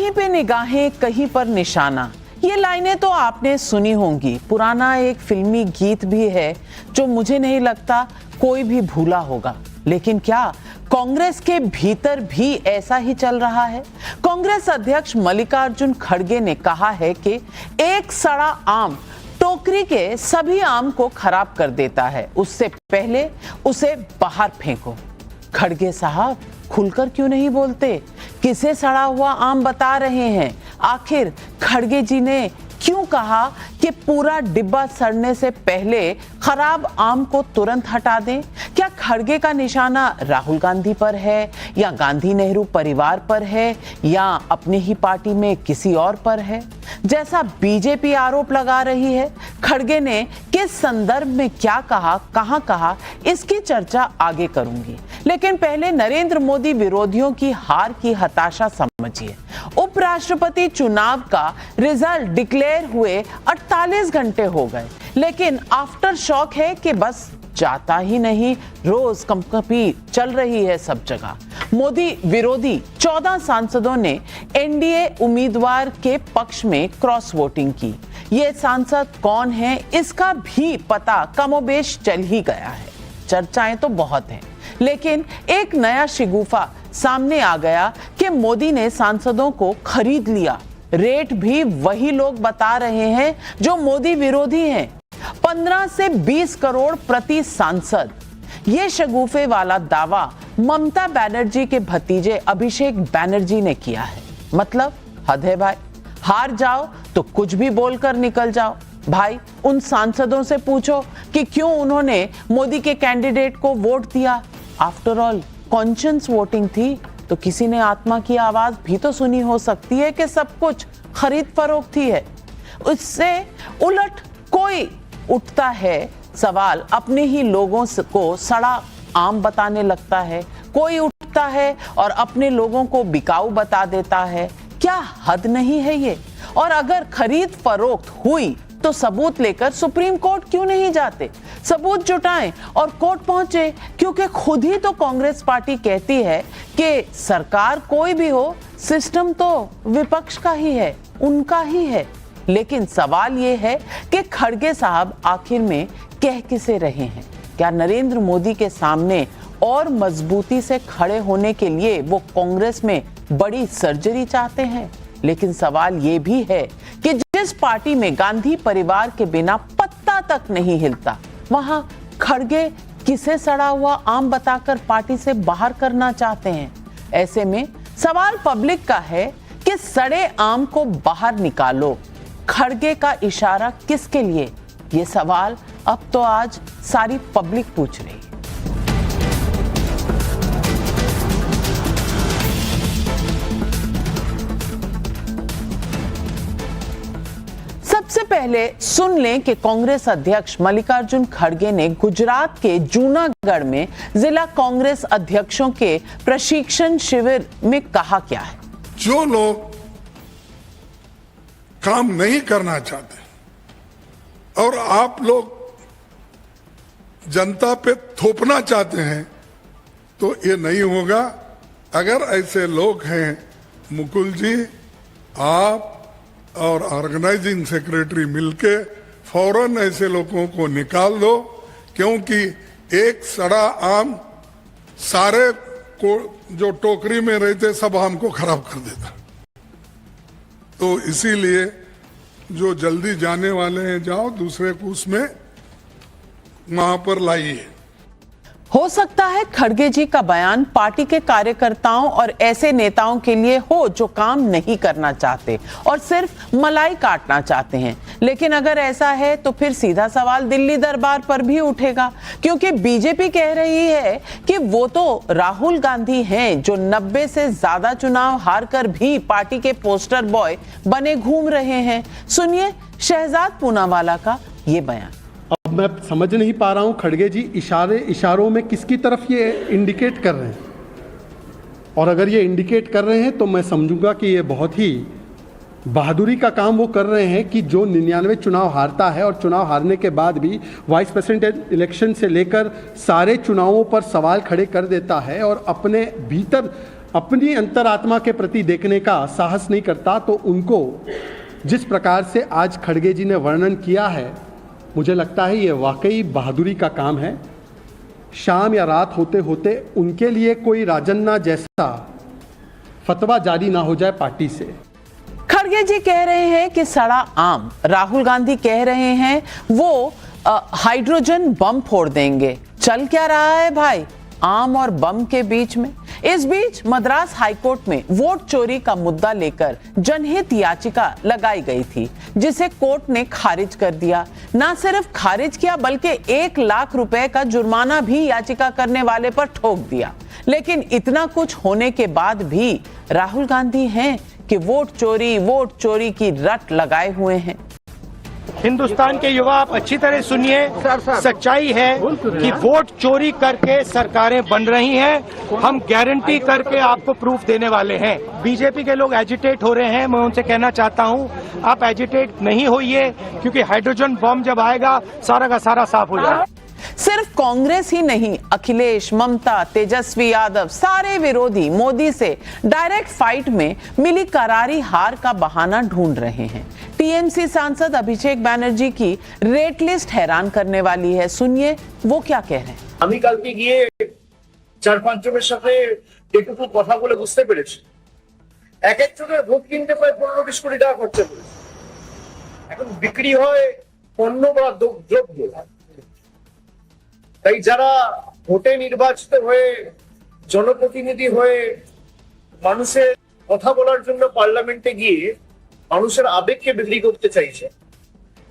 कहीं पे निगाहें कहीं पर निशाना, ये लाइनें तो आपने सुनी होंगी। पुराना एक फिल्मी गीत भी है जो मुझे नहीं लगता कोई भी भूला होगा। लेकिन क्या कांग्रेस के भीतर भी ऐसा ही चल रहा है? कांग्रेस अध्यक्ष मल्लिकार्जुन खड़गे ने कहा है कि एक सड़ा आम टोकरी के सभी आम को खराब कर देता है, उससे पहले उसे बाहर फेंको। खड़गे साहब खुलकर क्यों नहीं बोलते? किसे सड़ा हुआ आम बता रहे हैं? आखिर खड़गे जी ने क्यों कहा कि पूरा डिब्बा सड़ने से पहले खराब आम को तुरंत हटा दें? क्या खड़गे का निशाना राहुल गांधी पर है, या गांधी नेहरू परिवार पर है, या अपनी ही पार्टी में किसी और पर है, जैसा बीजेपी आरोप लगा रही है? खड़गे ने किस संदर्भ में क्या कहा, कहां कहा, इसकी चर्चा आगे करूंगी। लेकिन पहले नरेंद्र मोदी विरोधियों की हार की हताशा समझिए। उपराष्ट्रपति चुनाव का रिजल्ट डिक्लेयर हुए 48 घंटे हो गए, लेकिन आफ्टर शॉक है कि बस जाता ही नहीं, रोज कंपकपी चल रही है सब जगह। मोदी विरोधी 14 सांसदों ने एनडीए उम्मीदवार के पक्ष में क्रॉस वोटिंग की। ये सांसद कौन है इसका भी पता कमोबेश चल ही गया है। चर्चाएं तो बहुत हैं, लेकिन एक नया शिगुफा सामने आ गया कि मोदी ने सांसदों को खरीद लिया। रेट भी वही लोग बता रहे हैं जो मोदी विरोधी हैं, 15 से 20 करोड़ प्रति सांसद। ये शगुफे वाला दावा ममता बनर्जी के भतीजे अभिषेक बनर्जी ने किया है। मतलब हद है भाई, हार जाओ तो कुछ भी बोलकर निकल जाओ। भाई उन सांसदों से पूछो कि क्यों उन्होंने मोदी के कैंडिडेट को वोट दिया। आफ्टर ऑल कॉन्शियस वोटिंग थी, तो किसी ने आत्मा की आवाज भी तो सुनी हो सकती है कि सब कुछ खरीद फरोख्ती है। उससे उलट कोई उठता है सवाल, अपने ही लोगों को सड़ा आम बताने लगता है, कोई उठता है और अपने लोगों को बिकाऊ बता देता है। क्या हद नहीं है ये? और अगर खरीद फरोख्त हुई तो सबूत लेकर सुप्रीम कोर्ट क्यों नहीं जाते? सबूत जुटाएं और कोर्ट पहुंचे, क्योंकि खुद ही तो कांग्रेस पार्टी कहती है कि सरकार कोई भी हो, सिस्टम तो विपक्ष का ही है, उनका ही है। लेकिन सवाल ये है कि खड़गे साहब आखिर में कह किसे रहे हैं? क्या नरेंद्र मोदी के सामने और मजबूती से खड़े होने के लिए वो कांग्रेस में बड़ी सर्जरी चाहते हैं? लेकिन सवाल ये भी है कि जिस पार्टी में गांधी परिवार के बिना पत्ता तक नहीं हिलता, वहां खड़गे किसे सड़ा हुआ आम बताकर पार्टी से बाहर करना चाहते हैं? ऐसे में सवाल पब्लिक का है कि सड़े आम को बाहर निकालो। खड़गे का इशारा किसके लिए? ये सवाल अब तो आज सारी पब्लिक पूछ रही है। सबसे पहले सुन लें कि कांग्रेस अध्यक्ष मल्लिकार्जुन खड़गे ने गुजरात के जूनागढ़ में जिला कांग्रेस अध्यक्षों के प्रशिक्षण शिविर में कहा क्या है। जो लोग काम नहीं करना चाहते और आप लोग जनता पे थोपना चाहते हैं, तो ये नहीं होगा। अगर ऐसे लोग हैं, मुकुल जी, आप और ऑर्गेनाइजिंग सेक्रेटरी मिलके फौरन ऐसे लोगों को निकाल दो, क्योंकि एक सड़ा आम सारे को जो टोकरी में रहते सब आम को खराब कर देता। तो इसीलिए जो जल्दी जाने वाले हैं, जाओ दूसरे को उसमें वहां पर लाइए। हो सकता है खड़गे जी का बयान पार्टी के कार्यकर्ताओं और ऐसे नेताओं के लिए हो जो काम नहीं करना चाहते और सिर्फ मलाई काटना चाहते हैं। लेकिन अगर ऐसा है तो फिर सीधा सवाल दिल्ली दरबार पर भी उठेगा, क्योंकि बीजेपी कह रही है कि वो तो राहुल गांधी हैं जो 90 से ज्यादा चुनाव हारकर भी पार्टी के पोस्टर बॉय बने घूम रहे हैं। सुनिए शहजाद पूनावाला का ये बयान। अब मैं समझ नहीं पा रहा हूँ खड़गे जी इशारों में किसकी तरफ ये इंडिकेट कर रहे हैं, और अगर ये इंडिकेट कर रहे हैं तो मैं समझूंगा कि ये बहुत ही बहादुरी का काम वो कर रहे हैं कि जो 99 चुनाव हारता है और चुनाव हारने के बाद भी वाइस प्रेसिडेंट इलेक्शन से लेकर सारे चुनावों पर सवाल खड़े कर देता है और अपने भीतर अपनी अंतरात्मा के प्रति देखने का साहस नहीं करता तो उनको जिस प्रकार से आज खड़गे जी ने वर्णन किया है, मुझे लगता है ये वाकई बहादुरी का काम है। शाम या रात होते होते उनके लिए कोई राजन्ना जैसा फतवा जारी ना हो जाए पार्टी से। खड़गे जी कह रहे हैं कि सड़ा आम, राहुल गांधी कह रहे हैं वो हाइड्रोजन बम फोड़ देंगे। चल क्या रहा है भाई आम और बम के बीच में? इस बीच मद्रास हाईकोर्ट में वोट चोरी का मुद्दा लेकर जनहित याचिका लगाई गई थी, जिसे कोर्ट ने खारिज कर दिया। ना सिर्फ खारिज किया बल्कि 1 लाख रुपए का जुर्माना भी याचिका करने वाले पर ठोक दिया। लेकिन इतना कुछ होने के बाद भी राहुल गांधी हैं कि वोट चोरी की रट लगाए हुए हैं। हिंदुस्तान के युवा आप अच्छी तरह सुनिए, सच्चाई है कि वोट चोरी करके सरकारें बन रही हैं। हम गारंटी करके आपको प्रूफ देने वाले हैं। बीजेपी के लोग एजिटेट हो रहे हैं, मैं उनसे कहना चाहता हूं आप एजिटेट नहीं होइए, क्योंकि हाइड्रोजन बम जब आएगा सारा का सारा साफ हो जाएगा। सिर्फ कांग्रेस ही नहीं, अखिलेश, ममता, तेजस्वी यादव सारे विरोधी मोदी से डायरेक्ट फाइट में मिली करारी हार का बहाना ढूंढ रहे हैं। टीएमसी सांसद अभिषेक बैनर्जी की रेट लिस्ट हैरान करने वाली है। सुनिए वो क्या कह रहे हैं। আমি কালকে গিয়ে 4-5 জনের সাথে একটু কথা বলে বুঝতে পেরেছি এক একজনের ভোট কিনতে প্রায় 15-20 কোটি টাকা খরচা করেছে। এখন বিক্রি হয় পণ্য বা দ্রব্য। তাই যারা ভোটে নির্বাচিত হয়ে জনপ্রতিনিধি হয়ে মানুষের কথা বলার জন্য পার্লামেন্টে গিয়ে মানুষের আবেগকে বিক্রি করতে চাইছে,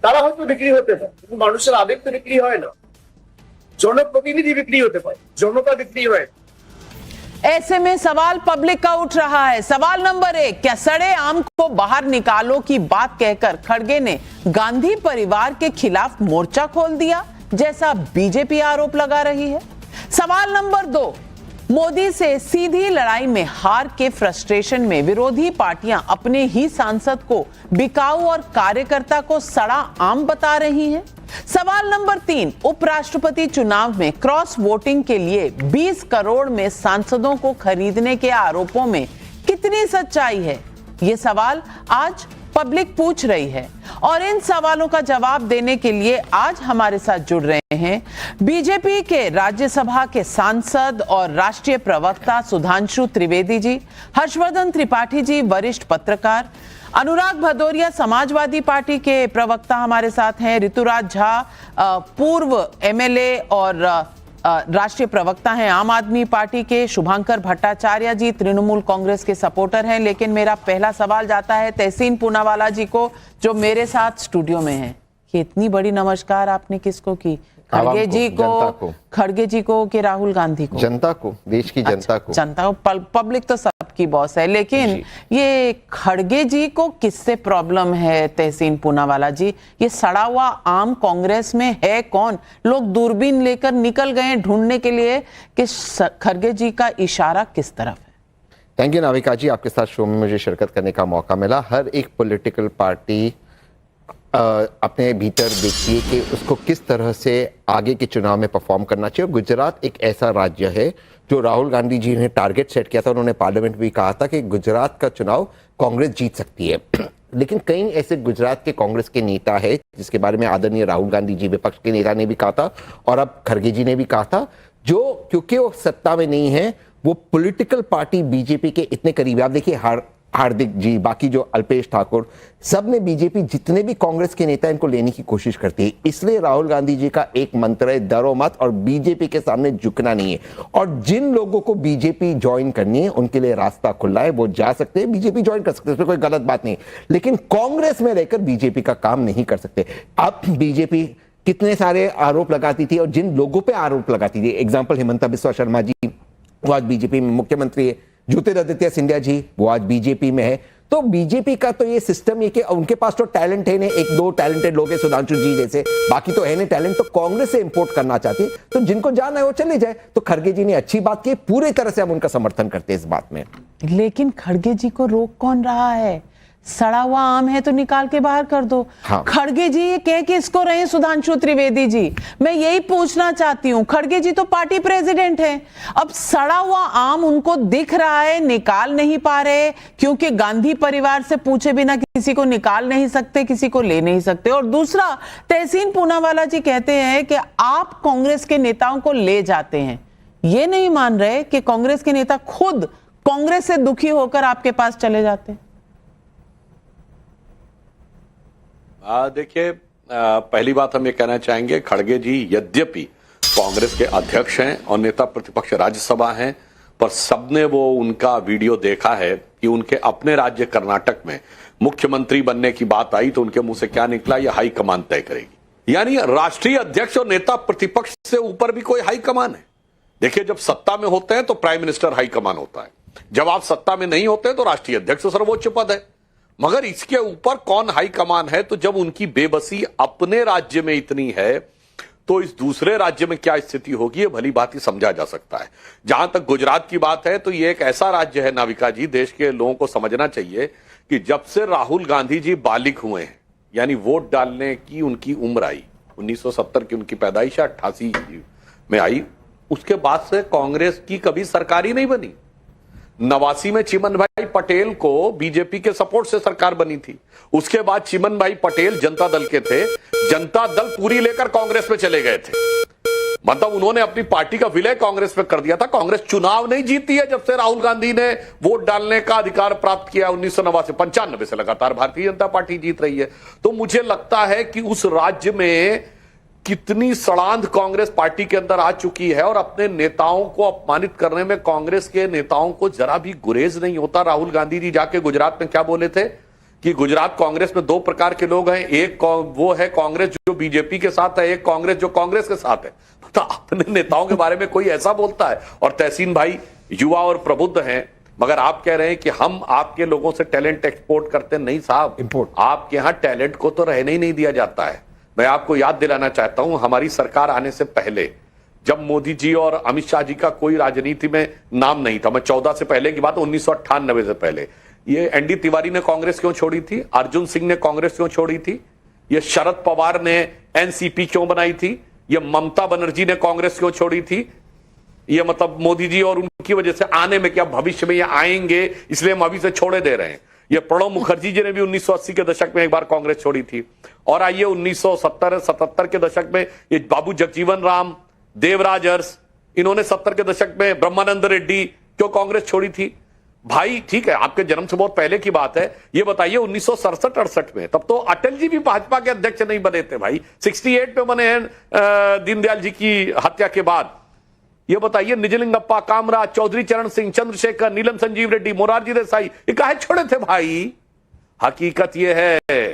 তারা হয়তো বিক্রি হতে পারে, কিন্তু মানুষের আবেগ তো বিক্রি হয় না। जनप्रतिनिधि बिक्री होते पाए, जनता बिक्री हुए। ऐसे में सवाल पब्लिक का उठ रहा है। सवाल नंबर 1, क्या सड़े आम को बाहर निकालो की बात कहकर खड़गे ने गांधी परिवार के खिलाफ मोर्चा खोल दिया, जैसा बीजेपी आरोप लगा रही है? सवाल नंबर 2, मोदी से सीधी लड़ाई में हार के फ्रस्ट्रेशन में विरोधी पार्टियां अपने ही सांसद को बिकाऊ और कार्यकर्ता को सड़ा आम बता रही हैं। सवाल नंबर 3, उपराष्ट्रपति चुनाव में क्रॉस वोटिंग के लिए 20 करोड़ में सांसदों को खरीदने के आरोपों में कितनी सच्चाई है? ये सवाल आज पब्लिक पूछ रही है और इन सवालों का जवाब देने के लिए आज हमारे साथ जुड़ रहे हैं बीजेपी के राज्यसभा के सांसद और राष्ट्रीय प्रवक्ता सुधांशु त्रिवेदी जी, हर्षवर्धन त्रिपाठी जी वरिष्ठ पत्रकार, अनुराग भदौरिया समाजवादी पार्टी के प्रवक्ता हमारे साथ हैं, ऋतुराज झा पूर्व एमएलए और राष्ट्रीय प्रवक्ता हैं आम आदमी पार्टी के, शुभांकर भट्टाचार्य जी तृणमूल कांग्रेस के सपोर्टर हैं। लेकिन मेरा पहला सवाल जाता है तहसीन पूनावाला जी को, जो मेरे साथ स्टूडियो में हैं। कि इतनी बड़ी नमस्कार आपने किसको की? खड़गे जी को कि राहुल गांधी को? जनता को, देश की जनता को। जनता को, पब्लिक तो सबकी बॉस है, लेकिन ये खड़गे जी को किससे प्रॉब्लम है? तहसीन पूनावाला जी, ये सड़ा हुआ आम कांग्रेस में है कौन? लोग दूरबीन लेकर निकल गए ढूंढने के लिए कि खड़गे जी का इशारा किस तरफ है। थैंक यू नाविका जी, आपके साथ शो में मुझे शिरकत करने का मौका मिला। हर एक पॉलिटिकल पार्टी अपने भीतर देखिए कि उसको किस तरह से आगे के चुनाव में परफॉर्म करना चाहिए। और गुजरात एक ऐसा राज्य है जो राहुल गांधी जी ने टारगेट सेट किया था। उन्होंने पार्लियामेंट में भी कहा था कि गुजरात का चुनाव कांग्रेस जीत सकती है। लेकिन कई ऐसे गुजरात के कांग्रेस के नेता है जिसके बारे में आदरणीय राहुल गांधी जी विपक्ष के नेता ने भी कहा था और अब खड़गे जी ने भी कहा था, जो क्योंकि वो सत्ता में नहीं है वो पॉलिटिकल पार्टी बीजेपी के इतने करीब है। आप देखिए हार्दिक जी, बाकी जो अल्पेश ठाकुर, सब ने बीजेपी जितने भी कांग्रेस के नेता इनको लेने की कोशिश करती है। इसलिए राहुल गांधी जी का एक मंत्र है, डरो मत और बीजेपी के सामने झुकना नहीं है। और जिन लोगों को बीजेपी ज्वाइन करनी है उनके लिए रास्ता खुला है, वो जा सकते हैं, बीजेपी ज्वाइन कर सकते हैं, उसमें कोई गलत बात नहीं। लेकिन कांग्रेस में रहकर बीजेपी का काम नहीं कर सकते। अब बीजेपी कितने सारे आरोप लगाती थी और जिन लोगों पर आरोप लगाती थी, एग्जाम्पल हिमंता बिस्वा शर्मा जी, वो आज बीजेपी में मुख्यमंत्री है। ज्योतिरादित्य सिंधिया जी, वो आज बीजेपी में है। तो बीजेपी का तो ये सिस्टम ये कि उनके पास तो टैलेंट है, एक दो टैलेंटेड लोग हैं सुधांशु जी जैसे, बाकी तो है नहीं टैलेंट। तो कांग्रेस से इंपोर्ट करना चाहती है, तो जिनको जाना है वो चले जाए। तो खड़गे जी ने अच्छी बात की, पूरी तरह से हम उनका समर्थन करते हैं इस बात में। लेकिन खड़गे जी को रोक कौन रहा है? सड़ा हुआ आम है तो निकाल के बाहर कर दो। हाँ। खड़गे जी ये कह किसको रहे हैं सुधांशु त्रिवेदी जी? मैं यही पूछना चाहती हूँ, खड़गे जी तो पार्टी प्रेसिडेंट हैं, अब सड़ा हुआ आम उनको दिख रहा है, निकाल नहीं पा रहे, क्योंकि गांधी परिवार से पूछे बिना किसी को निकाल नहीं सकते, किसी को ले नहीं सकते। और दूसरा, तहसीन पूनावाला जी कहते हैं कि आप कांग्रेस के नेताओं को ले जाते हैं, ये नहीं मान रहे कि कांग्रेस के नेता खुद कांग्रेस से दुखी होकर आपके पास चले जाते हैं। देखिए, पहली बात हम ये कहना चाहेंगे, खड़गे जी यद्यपि कांग्रेस के अध्यक्ष हैं और नेता प्रतिपक्ष राज्यसभा हैं, पर सबने वो उनका वीडियो देखा है कि उनके अपने राज्य कर्नाटक में मुख्यमंत्री बनने की बात आई तो उनके मुंह से क्या निकला, ये हाईकमान तय करेगी। यानी राष्ट्रीय अध्यक्ष और नेता प्रतिपक्ष से ऊपर भी कोई हाईकमान है? देखिए, जब सत्ता में होते हैं तो प्राइम मिनिस्टर हाईकमान होता है, जब आप सत्ता में नहीं होते तो राष्ट्रीय अध्यक्ष सर्वोच्च पद है। मगर इसके ऊपर कौन हाईकमान है? तो जब उनकी बेबसी अपने राज्य में इतनी है तो इस दूसरे राज्य में क्या स्थिति होगी, ये भली भांति समझा जा सकता है। जहां तक गुजरात की बात है तो ये एक ऐसा राज्य है नाविका जी, देश के लोगों को समझना चाहिए कि जब से राहुल गांधी जी बालिग हुए हैं, यानी वोट डालने की उनकी उम्र आई, 1970 की उनकी पैदाइश 88 में आई, उसके बाद से कांग्रेस की कभी सरकार ही नहीं बनी। 89 में चिमन भाई पटेल को बीजेपी के सपोर्ट से सरकार बनी थी। उसके बाद चिमन भाई पटेल जनता दल के थे, जनता दल पूरी लेकर कांग्रेस में चले गए थे, मतलब उन्होंने अपनी पार्टी का विलय कांग्रेस में कर दिया था। कांग्रेस चुनाव नहीं जीती है जब से राहुल गांधी ने वोट डालने का अधिकार प्राप्त किया 1989 95 से लगातार भारतीय जनता पार्टी जीत रही है। तो मुझे लगता है कि उस राज्य में कितनी सड़ांध कांग्रेस पार्टी के अंदर आ चुकी है और अपने नेताओं को अपमानित करने में कांग्रेस के नेताओं को जरा भी गुरेज नहीं होता। राहुल गांधी जी जाके गुजरात में क्या बोले थे कि गुजरात कांग्रेस में दो प्रकार के लोग हैं, एक वो है कांग्रेस जो बीजेपी के साथ है, एक कांग्रेस जो कांग्रेस के साथ है। तो अपने नेताओं के बारे में कोई ऐसा बोलता है? और तहसीन भाई युवा और प्रबुद्ध हैं, मगर आप कह रहे हैं कि हम आपके लोगों से टैलेंट एक्सपोर्ट करते। नहीं साहब, आपके यहां टैलेंट को तो रहने ही नहीं दिया जाता है। मैं आपको याद दिलाना चाहता हूं, हमारी सरकार आने से पहले जब मोदी जी और अमित शाह जी का कोई राजनीति में नाम नहीं था, मैं 14 से पहले की बात, 1998 से पहले, ये एनडी तिवारी ने कांग्रेस क्यों छोड़ी थी, अर्जुन सिंह ने कांग्रेस क्यों छोड़ी थी, ये शरद पवार ने एनसीपी क्यों बनाई थी, ये ममता बनर्जी ने कांग्रेस क्यों छोड़ी थी, ये मतलब मोदी जी और उनकी वजह से आने में क्या भविष्य में ये आएंगे इसलिए हम अभी से छोड़े दे रहे हैं। ये प्रणब मुखर्जी जी ने भी 1980 के दशक में एक बार कांग्रेस छोड़ी थी। और आइए 1970-77 के दशक में ये बाबू जगजीवन राम, देवराज अरस, इन्होंने 70 के दशक में ब्रह्मानंद रेड्डी क्यों कांग्रेस छोड़ी थी? भाई ठीक है, आपके जन्म से बहुत पहले की बात है, ये बताइए 1967-68 में, तब तो अटल जी भी भाजपा के अध्यक्ष नहीं बने थे भाई, 68 में बने हैं दीनदयाल जी की हत्या के बाद। ये बताइए निजलिंगप्पा, कामराज, चौधरी चरण सिंह, चंद्रशेखर, नीलम संजीव रेड्डी, मोरारजी देसाई, ये काहे छोड़े थे भाई? हकीकत यह है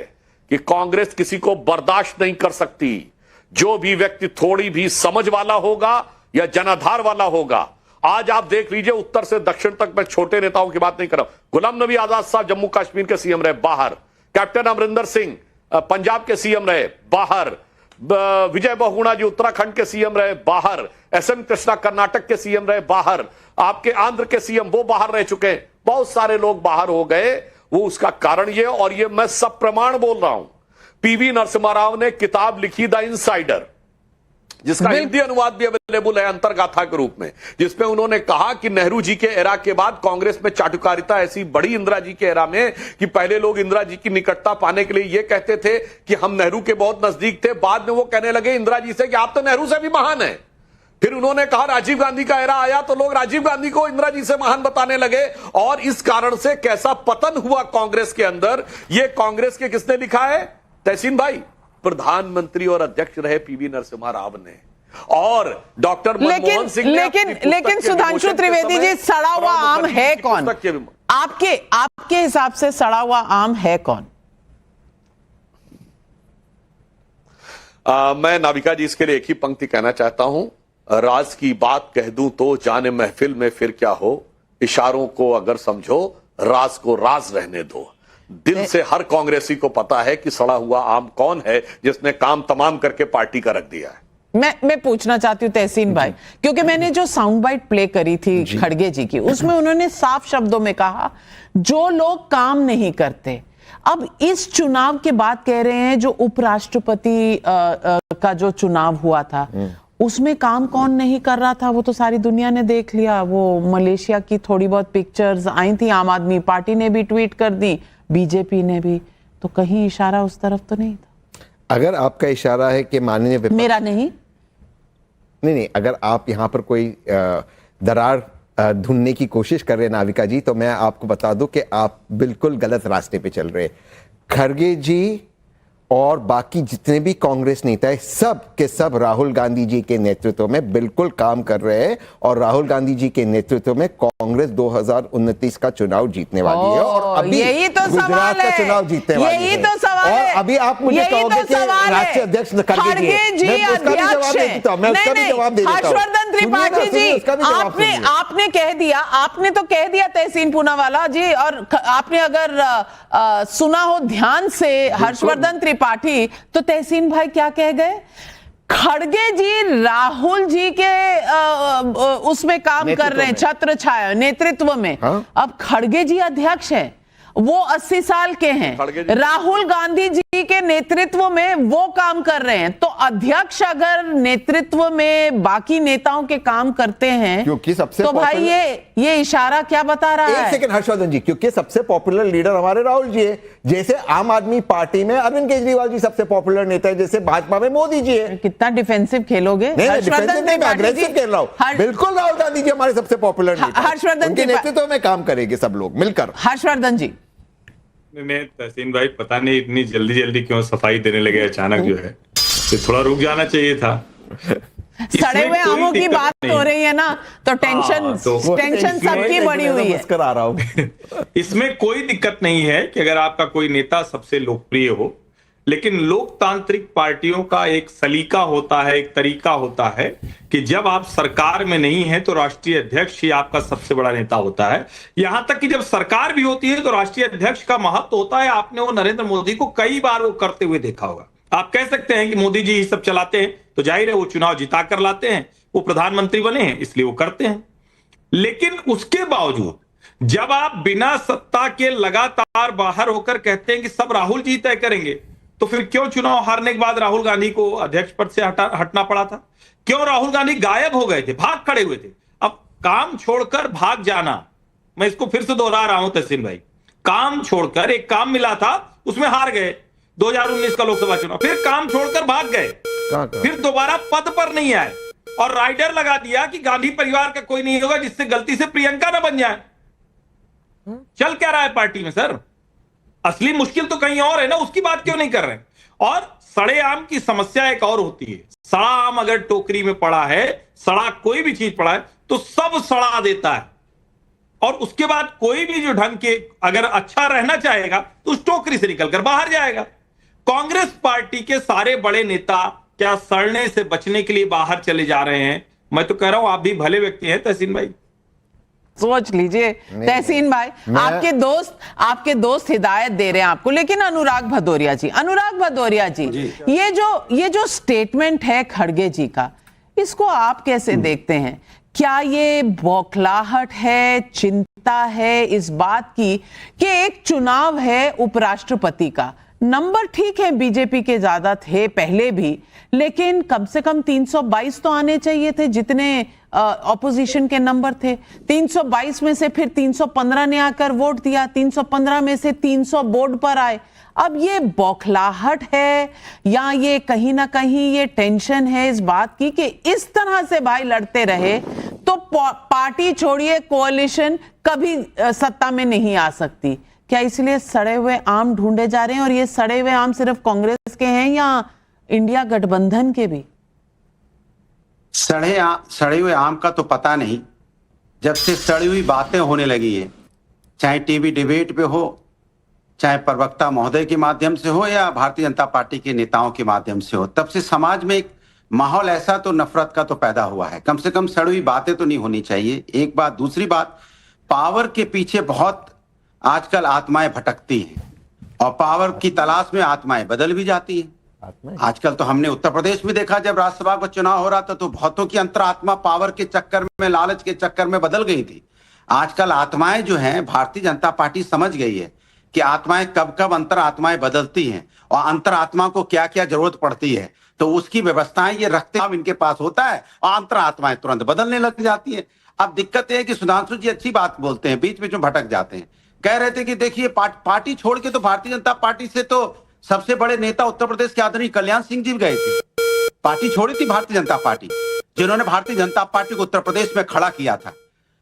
कि कांग्रेस किसी को बर्दाश्त नहीं कर सकती। जो भी व्यक्ति थोड़ी भी समझ वाला होगा या जनाधार वाला होगा, आज आप देख लीजिए उत्तर से दक्षिण तक, मैं छोटे नेताओं की बात नहीं कर रहा हूं, गुलाम नबी आजाद साहब जम्मू कश्मीर के सीएम रहे, बाहर। कैप्टन अमरिंदर सिंह पंजाब के सीएम रहे, बाहर। विजय बहुगुणा जी उत्तराखंड के सीएम रहे, बाहर। एसएम कृष्णा कर्नाटक के सीएम रहे, बाहर। आपके आंध्र के सीएम वो बाहर रह चुके हैं, बहुत सारे लोग बाहर हो गए। वो उसका कारण ये, और ये मैं सब प्रमाण बोल रहा हूं, पीवी नरसिम्हा राव ने किताब लिखी द इनसाइडर, जिसका हिंदी अनुवाद भी अवेलेबल है अंतर्गाथा के रूप में, जिसमें उन्होंने कहा कि नेहरू जी के एरा के बाद कांग्रेस में चाटुकारिता ऐसी बढ़ी इंदिरा जी के एरा में कि पहले लोग इंदिरा जी की निकटता पाने के लिए ये कहते थे कि हम नेहरू के बहुत नजदीक थे, बाद में वो कहने लगे इंदिरा जी से कि आप तो नेहरू से भी महान हैं। फिर उन्होंने कहा राजीव गांधी का एरा आया तो लोग राजीव गांधी को इंदिरा जी से महान बताने लगे, और इस कारण से कैसा पतन हुआ कांग्रेस के अंदर, ये कांग्रेस के किसने लिखा है? तहसीन भाई, प्रधानमंत्री और अध्यक्ष रहे पीवी नरसिम्हा राव ने, और डॉक्टर मनमोहन सिंह ने। लेकिन सुधांशु त्रिवेदी जी, सड़ा हुआ आम है कौन? आपके हिसाब से सड़ा हुआ आम है कौन? मैं नाविका जी इसके लिए एक ही पंक्ति कहना चाहता हूं, राज की बात कह दूं तो जाने महफिल में फिर क्या हो, इशारों को अगर समझो राज को राज रहने दो। दिल से हर कांग्रेसी को पता है कि सड़ा हुआ आम कौन है जिसने काम तमाम करके पार्टी का रख दिया है। मैं पूछना चाहती हूँ तहसीन भाई, क्योंकि मैंने जो साउंड बाइट प्ले करी थी खड़गे जी की, उसमें उन्होंने साफ शब्दों में कहा जो लोग काम नहीं करते, अब इस चुनाव के बाद कह रहे हैं जो उपराष्ट्रपति का जो चुनाव हुआ था उसमें काम कौन नहीं कर रहा था, वो तो सारी दुनिया ने देख लिया। वो मलेशिया की थोड़ी बहुत पिक्चर्स आई थी, आम आदमी पार्टी ने भी ट्वीट कर दी, बीजेपी ने भी, तो कहीं इशारा उस तरफ तो नहीं था। अगर आपका इशारा है कि माननीय मेरा नहीं, अगर आप यहाँ पर कोई दरार ढूंढने की कोशिश कर रहे हैं नाविका जी, तो मैं आपको बता दूं कि आप बिल्कुल गलत रास्ते पे चल रहे हैं। खड़गे जी और बाकी जितने भी कांग्रेस नेता है सब के सब राहुल गांधी जी के नेतृत्व में बिल्कुल काम कर रहे हैं, और राहुल गांधी जी के नेतृत्व में कांग्रेस 2029 का चुनाव जीतने वाली है, और अभी यही तो गुजरात का चुनाव जीतने वाली है। यही तो सवाल है। और अभी आप मुझे कहोगे कि राष्ट्रीय अध्यक्ष खड़गे जी अध्यक्ष हर्षवर्धन त्रिपाठी जी, आपने कह दिया, आपने तो कह दिया तहसीन पूनावाला जी, और आपने अगर सुना हो ध्यान से हर्षवर्धन त्रिपाठी, तो तहसीन भाई क्या कह गए? खड़गे जी राहुल जी के उसमें काम कर रहे हैं, छत्र छाया नेतृत्व में। अब खड़गे जी अध्यक्ष हैं, वो 80 साल के हैं, राहुल गांधी जी के नेतृत्व में वो काम कर रहे हैं, तो अध्यक्ष अगर नेतृत्व में बाकी नेताओं के काम करते हैं, क्योंकि सबसे तो भाई ये इशारा क्या बता रहा है? एक सेकंड हर्षवर्धन जी, क्योंकि सबसे पॉपुलर लीडर हमारे राहुल जी है, जैसे आम आदमी पार्टी में अरविंद केजरीवाल जी सबसे पॉपुलर नेता है, जैसे भाजपा में मोदी जी है। कितना डिफेंसिव खेलोगे? अग्रेसिव खेल रहा हूं, बिल्कुल राहुल गांधी जी हमारे सबसे पॉपुलर नेता, हर्षवर्धन उनके नेतृत्व में काम करेंगे सब लोग मिलकर। हर्षवर्धन जी, तहसीन भाई पता नहीं इतनी जल्दी जल्दी क्यों सफाई देने लगे अचानक, जो है तो थोड़ा रुक जाना चाहिए था। सड़े हुए आमों की बात हो रही है ना, तो टेंशन सबकी बड़ी हुई है। आ रहा हूं इसमें कोई दिक्कत नहीं है कि अगर आपका कोई नेता सबसे लोकप्रिय हो, लेकिन लोकतांत्रिक पार्टियों का एक सलीका होता है, एक तरीका होता है कि जब आप सरकार में नहीं है तो राष्ट्रीय अध्यक्ष ही आपका सबसे बड़ा नेता होता है। यहां तक कि जब सरकार भी होती है तो राष्ट्रीय अध्यक्ष का महत्व होता है। आपने वो नरेंद्र मोदी को कई बार वो करते हुए देखा होगा। आप कह सकते हैं कि मोदी जी ही सब चलाते हैं, तो जाहिर है वो चुनाव जिता कर लाते हैं, वो प्रधानमंत्री बने हैं इसलिए वो करते हैं। लेकिन उसके बावजूद जब आप बिना सत्ता के लगातार बाहर होकर कहते हैं कि सब राहुल जी तय करेंगे, तो फिर क्यों चुनाव हारने के बाद राहुल गांधी को अध्यक्ष पद से हटना पड़ा था? क्यों राहुल गांधी गायब हो गए थे, भाग खड़े हुए थे? अब काम छोड़कर भाग जाना, मैं इसको फिर से दोहरा रहा हूं तहसीन भाई, काम छोड़कर, एक काम मिला था उसमें हार गए 2019 का लोकसभा चुनाव, फिर काम छोड़कर भाग गए, फिर दोबारा पद पर नहीं आए और राइडर लगा दिया कि गांधी परिवार का कोई नहीं होगा जिससे गलती से प्रियंका ना बन जाए। चल क्या रहा है पार्टी में सर? असली मुश्किल तो कहीं और है ना, उसकी बात क्यों नहीं कर रहे हैं? और सड़े आम की समस्या एक और होती है। सड़ा आम अगर टोकरी में पड़ा है, सड़ा कोई भी चीज पड़ा है, तो सब सड़ा देता है, और उसके बाद कोई भी जो ढंग के अगर अच्छा रहना चाहेगा तो उस टोकरी से निकलकर बाहर जाएगा। कांग्रेस पार्टी के सारे बड़े नेता क्या सड़ने से बचने के लिए बाहर चले जा रहे हैं? मैं तो कह रहा हूं आप भी भले व्यक्ति हैं तहसीन भाई, सोच लीजिए। तहसीन भाई, आपके दोस्त हिदायत दे रहे हैं आपको। लेकिन अनुराग भदौरिया जी, ये जो स्टेटमेंट है खड़गे जी का, इसको आप कैसे देखते हैं? क्या ये बौखलाहट है, चिंता है इस बात की कि एक चुनाव है उपराष्ट्रपति का? नंबर ठीक है बीजेपी के ज्यादा थे पहले भी, लेकिन कम से कम 322 तो आने चाहिए थे जितने ऑपोजिशन के नंबर थे। 322 में से फिर 315 ने आकर वोट दिया, 315 में से 300 बोर्ड पर आए। अब ये बौखलाहट है या ये कहीं ना कहीं ये टेंशन है इस बात की कि इस तरह से भाई लड़ते रहे तो पार्टी छोड़िए कोalition कभी सत्ता में नहीं आ सकती? क्या इसलिए सड़े हुए आम ढूंढे जा रहे हैं? और ये सड़े हुए आम सिर्फ कांग्रेस के हैं या इंडिया गठबंधन के भी? सड़े हुए आम का तो पता नहीं, जब से सड़ी हुई बातें होने लगी है, चाहे टीवी डिबेट पे हो, चाहे प्रवक्ता महोदय के माध्यम से हो या भारतीय जनता पार्टी के नेताओं के माध्यम से हो, तब से समाज में एक माहौल ऐसा तो नफरत का तो पैदा हुआ है। कम से कम सड़ी हुई बातें तो नहीं होनी चाहिए, एक बात। दूसरी बात, पावर के पीछे बहुत आजकल आत्माएं भटकती हैं और पावर की तलाश में आत्माएं बदल भी जाती हैं। आजकल तो हमने उत्तर प्रदेश में देखा, जब राज्यसभा का चुनाव हो रहा था तो बहुतों की अंतरात्मा पावर के चक्कर में, लालच के चक्कर में बदल गई थी। आजकल आत्माएं जो हैं, भारतीय जनता पार्टी समझ गई है कि आत्माएं कब कब अंतर आत्माएं बदलती हैं और अंतर आत्मा को क्या क्या जरूरत पड़ती है, तो उसकी व्यवस्थाएं ये रखते हैं, इनके पास होता है और अंतर आत्माएं तुरंत बदलने लग जाती है। अब दिक्कत यह है कि सुधांशु जी अच्छी बात बोलते हैं, बीच बीच में भटक जाते हैं। कह रहे थे कि देखिए पार्टी छोड़ के तो भारतीय जनता पार्टी से तो सबसे बड़े नेता उत्तर प्रदेश के आदरणीय कल्याण सिंह जी गए थे। पार्टी छोड़ी थी भारतीय जनता पार्टी, जिन्होंने भारतीय जनता पार्टी को उत्तर प्रदेश में खड़ा किया था,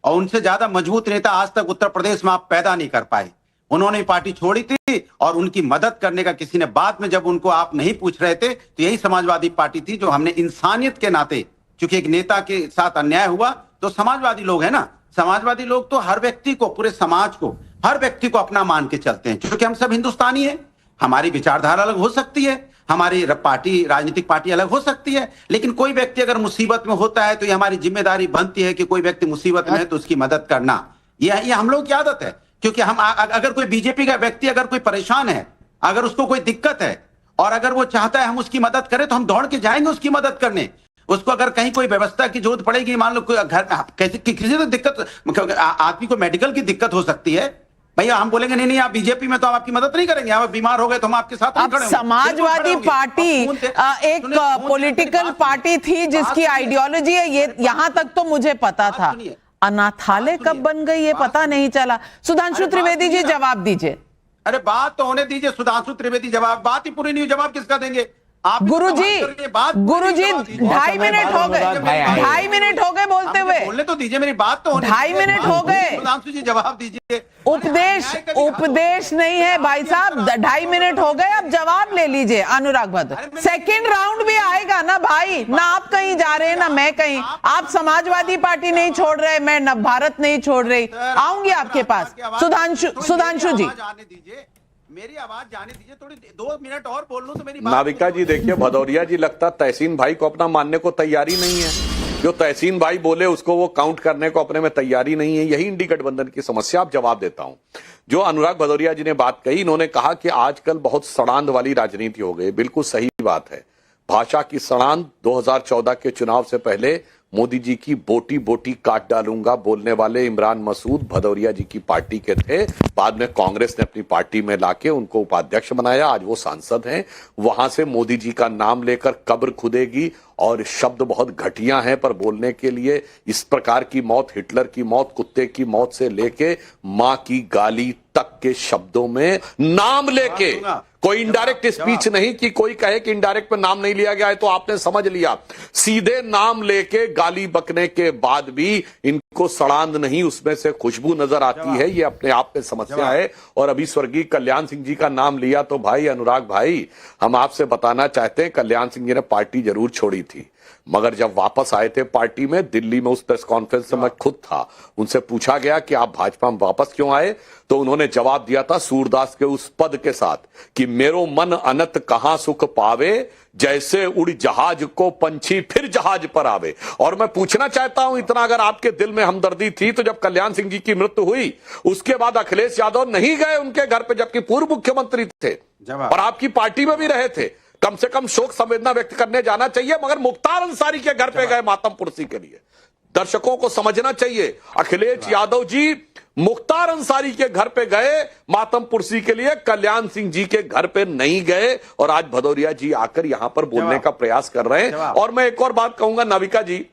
और उनसे ज्यादा मजबूत नेता आज तक उत्तर प्रदेश में आप पैदा नहीं कर पाए। उन्होंने पार्टी छोड़ी थी और उनकी मदद करने का किसी ने बाद में, जब उनको आप नहीं पूछ रहे थे, तो यही समाजवादी पार्टी थी जो हमने इंसानियत के नाते, क्योंकि एक नेता के साथ अन्याय हुआ तो समाजवादी लोग है ना, समाजवादी लोग तो हर व्यक्ति को, पूरे समाज को, हर व्यक्ति को अपना मान के चलते हैं, क्योंकि हम सब हिंदुस्तानी हैं। हमारी विचारधारा अलग हो सकती है, हमारी पार्टी, राजनीतिक पार्टी अलग हो सकती है, लेकिन कोई व्यक्ति अगर मुसीबत में होता है तो ये हमारी जिम्मेदारी बनती है कि कोई व्यक्ति मुसीबत में है तो उसकी मदद करना, ये हम लोग की आदत है। क्योंकि हम अगर कोई बीजेपी का व्यक्ति अगर कोई परेशान है, अगर उसको कोई दिक्कत है और अगर वो चाहता है हम उसकी मदद करें, तो हम दौड़ के जाएंगे उसकी मदद करने। उसको अगर कहीं कोई व्यवस्था की जरूरत पड़ेगी, मान लो घर किसी को दिक्कत, आदमी को मेडिकल की दिक्कत हो सकती है, भैया हम बोलेंगे नहीं आप बीजेपी में तो हम आपकी मदद नहीं करेंगे, आप बीमार हो गए तो हम आपके साथ नहीं खड़े होंगे। समाजवादी पार्टी एक पॉलिटिकल पार्टी थी जिसकी आइडियोलॉजी है, ये यहां तक तो मुझे पता था। अनाथालय कब बन गई ये पता नहीं चला। सुधांशु त्रिवेदी जी जवाब दीजिए। अरे बात तो होने दीजिए सुधांशु त्रिवेदी, जवाब, बात ही पूरी नहीं हुई, जवाब किसका देंगे आप? गुरुजी 2.5 मिनट हो गए, 2.5 मिनट हो गए बोलते हुए, बोलने तो दीजिए, मेरी बात तो होने 2.5 मिनट हो गए। सुधांशु जी जवाब दीजिए। उपदेश नहीं है भाई साहब, 2.5 मिनट हो गए, अब जवाब ले लीजिए। अनुराग भदौरिया, सेकंड राउंड भी आएगा ना भाई, ना आप कहीं जा रहे हैं ना मैं कहीं। आप समाजवादी पार्टी नहीं छोड़ रहे, मैं नव भारत नहीं छोड़ रही, आऊंगी आपके पास। सुधांशु जी मेरी आवाज जाने दीजिए, थोड़ी 2 मिनट और बोल लूं तो मेरी नाविका जी देखिए, भदौरिया जी लगता तहसीन भाई को अपना मानने को तैयारी नहीं है। जो तहसीन भाई बोले उसको वो काउंट करने को अपने में तैयारी नहीं है। यही इंडी गठबंधन की समस्या। आप जवाब देता हूं। जो अनुराग भदौरिया जी ने बात कही, इन्होंने कहा कि आजकल बहुत सड़ांध वाली राजनीति हो गई। बिल्कुल सही बात है। भाषा की सड़ांध 2014 के चुनाव से पहले मोदी जी की बोटी बोटी काट डालूंगा बोलने वाले इमरान मसूद भदौरिया जी की पार्टी के थे। बाद में कांग्रेस ने अपनी पार्टी में लाके उनको उपाध्यक्ष बनाया, आज वो सांसद हैं। वहां से मोदी जी का नाम लेकर कब्र खुदेगी और शब्द बहुत घटिया हैं, पर बोलने के लिए इस प्रकार की मौत, हिटलर की मौत, कुत्ते की मौत से लेके मां की गाली तक के शब्दों में नाम लेके, कोई इनडायरेक्ट स्पीच नहीं कि कोई कहे कि इनडायरेक्ट पे नाम नहीं लिया गया है तो आपने समझ लिया। सीधे नाम लेके गाली बकने के बाद भी इनको सड़ांध नहीं, उसमें से खुशबू नजर आती है। ये अपने आप में समस्या है। और अभी स्वर्गीय कल्याण सिंह जी का नाम लिया तो भाई अनुराग भाई, हम आपसे बताना चाहते हैं, कल्याण सिंह जी ने पार्टी जरूर छोड़ी थी, मगर जब वापस आए थे पार्टी में, दिल्ली में उस प्रेस कॉन्फ्रेंस में मैं खुद था, उनसे पूछा गया कि आप भाजपा में वापस क्यों आए, तो उन्होंने जवाब दिया था सूरदास के उस पद के साथ कि मेरो मन अनत कहां सुख पावे, जैसे उड़ जहाज को पंछी फिर जहाज पर आवे। और मैं पूछना चाहता हूं, इतना अगर आपके दिल में हमदर्दी थी तो जब कल्याण सिंह जी की मृत्यु हुई उसके बाद अखिलेश यादव नहीं गए उनके घर पे, जबकि पूर्व मुख्यमंत्री थे और आपकी पार्टी में भी रहे थे। कम से कम शोक संवेदना व्यक्त करने जाना चाहिए, मगर मुख्तार अंसारी के घर पे गए मातम पुरसी के लिए। दर्शकों को समझना चाहिए, अखिलेश यादव जी मुख्तार अंसारी के घर पे गए मातम पुरसी के लिए, कल्याण सिंह जी के घर पे नहीं गए। और आज भदौरिया जी आकर यहां पर बोलने का प्रयास कर रहे हैं। और मैं एक और बात कहूंगा नाविका जी,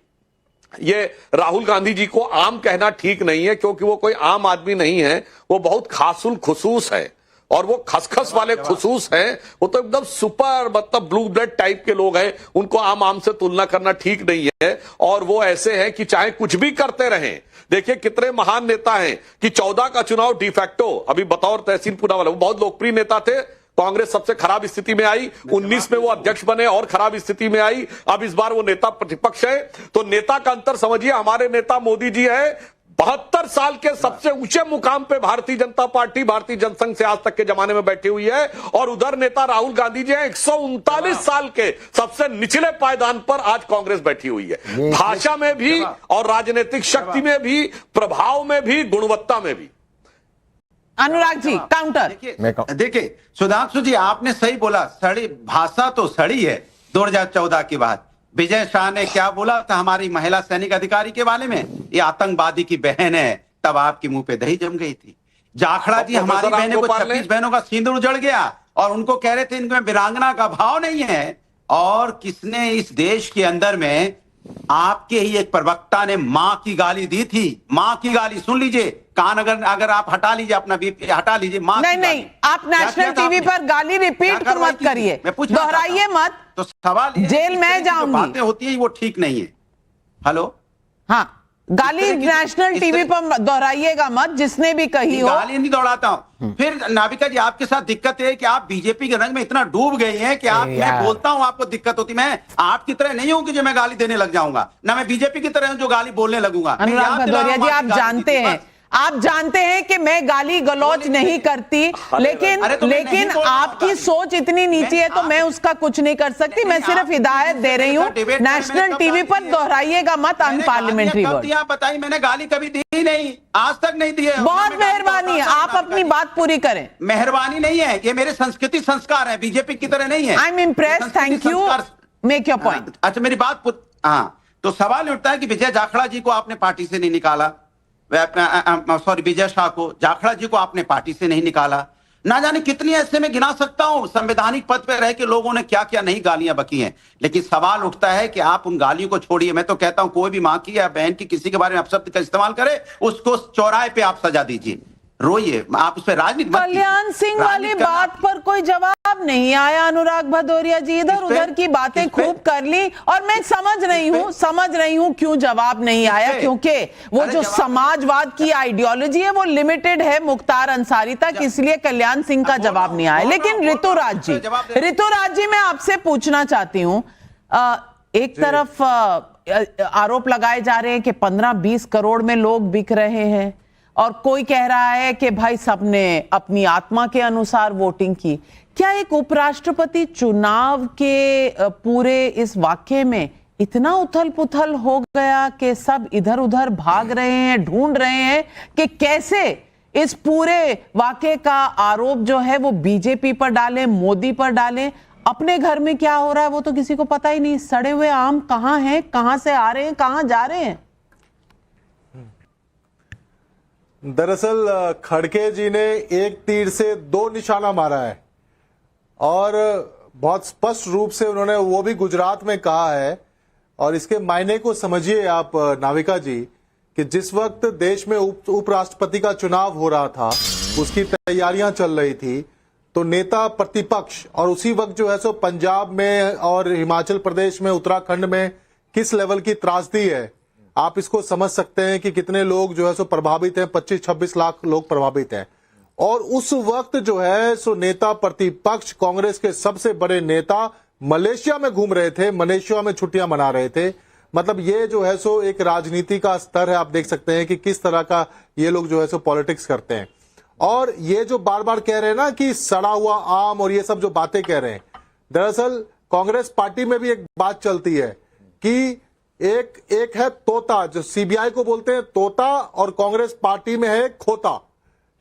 ये राहुल गांधी जी को आम कहना ठीक नहीं है, क्योंकि वो कोई आम आदमी नहीं है, वो बहुत खासुल खुसूस है और वो खसखस वाले खुसूस हैं। वो तो एकदम सुपर, मतलब ब्लू ब्लड टाइप के लोग हैं, उनको आम से तुलना करना ठीक नहीं है। और वो ऐसे हैं कि चाहे कुछ भी करते रहें। देखिए कितने महान नेता हैं कि 14 का चुनाव डिफैक्टो, अभी बतौर तहसीन पूनावाला, वो बहुत लोकप्रिय नेता थे, कांग्रेस सबसे खराब स्थिति में आई, 19 में वो अध्यक्ष बने और खराब स्थिति में आई, अब इस बार वो नेता प्रतिपक्ष है। तो नेता का अंतर समझिए, हमारे नेता मोदी जी है 72 साल के सबसे ऊंचे मुकाम पे भारतीय जनता पार्टी, भारतीय जनसंघ से आज तक के जमाने में बैठी हुई है। और उधर नेता राहुल गांधी जी हैं 139 साल के सबसे निचले पायदान पर आज कांग्रेस बैठी हुई है। भाषा में भी और राजनीतिक शक्ति में भी, प्रभाव में भी, गुणवत्ता में भी। अनुराग जी काउंटर। देखिए सुधांशु जी, आपने सही बोला, सड़ी भाषा तो सड़ी है 2014 के बाद। विजय शाह ने क्या बोला था हमारी महिला सैनिक अधिकारी के बारे में, ये आतंकवादी की बहन है, तब आपके मुंह पे दही जम गई थी। जाखड़ा जी और हमारी प्रोफेसर बहनों को रामगोपाल ने? 26 बहनों का सिंदूर उजड़ गया और उनको कह रहे थे इनमें वीरांगना का भाव नहीं है। और किसने इस देश के अंदर में, आपके ही एक प्रवक्ता ने मां की गाली दी थी, मां की गाली, सुन लीजिए कान, अगर आप हटा लीजिए अपना बीपी हटा लीजिए, मां नहीं की नहीं, गाली। आप क्या नेशनल किया था टीवी आपने? पर गाली क्या रिपीट कार्रवाई मत की थी? करिए, मैं पूछना चाहता दोहराइए हूं। मत। तो सवाल ये है जेल कि में इस तरह की जो जाऊंगी। बातें होती है वो ठीक नहीं है। हेलो, हाँ, गाली इस तरह की- नेशनल इस टीवी तरह- पर दोहराइएगा मत, जिसने भी कही हो। गाली नहीं दौड़ाता हूं। फिर नाविका जी, आपके साथ दिक्कत है कि आप बीजेपी के रंग में इतना डूब गई हैं कि आप, मैं बोलता हूं आपको दिक्कत होती। मैं आपकी तरह नहीं हूं कि जो मैं गाली देने लग जाऊंगा, ना मैं बीजेपी की तरह हूं जो गाली बोलने लगूंगा। मैं अनुराग याद दिला रहा भदौरिया हूं जी, आपकी आप गाली जानते दी थी, हैं, बस। आप जानते हैं कि मैं गाली गलौज नहीं करती, लेकिन अरे तो मैं लेकिन नहीं बोल रहा हूं आपकी गाली। सोच इतनी नीची है तो मैं उसका कुछ नहीं कर सकती। मैं सिर्फ हिदायत दे रही हूँ। नेशनल टीवी पर दोहराइएगा मत अनपार्लियामेंट्री वर्ड। कब बताई मैंने गाली कभी दी ही नहीं, आज तक नहीं दी है। बहुत मैं गाली मेहरबानी है, दौड़ाता हूं, आप अपनी बात पूरी करें। मेहरबानी नहीं है, ये मेरे संस्कृति संस्कार है, बीजेपी की तरह नहीं है। I am impressed, thank you, make your point. अच्छा, मेरी बात हाँ, तो सवाल उठता है कि विजय जाखड़ा जी को आपने पार्टी से नहीं निकाला, सॉरी विजय शाह को, जाखड़ा जी को आपने पार्टी से नहीं निकाला। ना जाने कितनी ऐसे में गिना सकता हूं संवैधानिक पद पे रह के लोगों ने क्या क्या नहीं गालियां बकी हैं। लेकिन सवाल उठता है कि आप उन गालियों को छोड़िए। मैं तो कहता हूं कोई भी मां की या बहन की किसी के बारे में अपशब्द का इस्तेमाल करे, उसको चौराहे पे आप सजा दीजिए, रोइए, आप उस पर राजनीति मत कीजिए। कल्याण सिंह वाली राजनीति करना बात पर कोई जवाब नहीं आया। अनुराग भदौरिया जी इधर उधर की बातें खूब कर ली और मैं समझ रही हूं क्यों जवाब नहीं आया, क्योंकि वो जो समाजवाद की आइडियोलॉजी है वो लिमिटेड है मुख्तार अंसारी तक, इसलिए कल्याण सिंह का जवाब नहीं आया। लेकिन ऋतुराज जी मैं आपसे पूछना चाहती हूं, एक तरफ आरोप लगाए जा रहे हैं कि 15-20 करोड़ में लोग बिक रहे हैं और कोई कह रहा है कि भाई सबने अपनी आत्मा के अनुसार वोटिंग की। क्या एक उपराष्ट्रपति चुनाव के पूरे इस वाक्य में इतना उथल पुथल हो गया कि सब इधर उधर भाग रहे हैं, ढूंढ रहे हैं कि कैसे इस पूरे वाक्य का आरोप जो है वो बीजेपी पर डालें, मोदी पर डालें? अपने घर में क्या हो रहा है वो तो किसी को पता ही नहीं। सड़े हुए आम कहां हैं, कहां से आ रहे हैं, कहां जा रहे हैं? दरअसल खड़गे जी ने एक तीर से दो निशाना मारा है और बहुत स्पष्ट रूप से उन्होंने वो भी गुजरात में कहा है। और इसके मायने को समझिए आप नाविका जी, कि जिस वक्त देश में उपराष्ट्रपति का चुनाव हो रहा था, उसकी तैयारियां चल रही थी, तो नेता प्रतिपक्ष, और उसी वक्त जो है सो पंजाब में और हिमाचल प्रदेश में, उत्तराखंड में किस लेवल की त्रासदी है, आप इसको समझ सकते हैं कि कितने लोग जो है सो प्रभावित हैं। 25-26 लाख लोग प्रभावित हैं। और उस वक्त जो है सो नेता प्रतिपक्ष कांग्रेस के सबसे बड़े नेता मलेशिया में घूम रहे थे, मलेशिया में छुट्टियां मना रहे थे। मतलब ये जो है सो एक राजनीति का स्तर है। आप देख सकते हैं कि किस तरह का ये लोग जो है सो पॉलिटिक्स करते हैं। और ये जो बार बार कह रहे हैं ना कि सड़ा हुआ आम और ये सब जो बातें कह रहे हैं, दरअसल कांग्रेस पार्टी में भी एक बात चलती है कि एक है तोता, जो सीबीआई को बोलते हैं तोता, और कांग्रेस पार्टी में है खोता,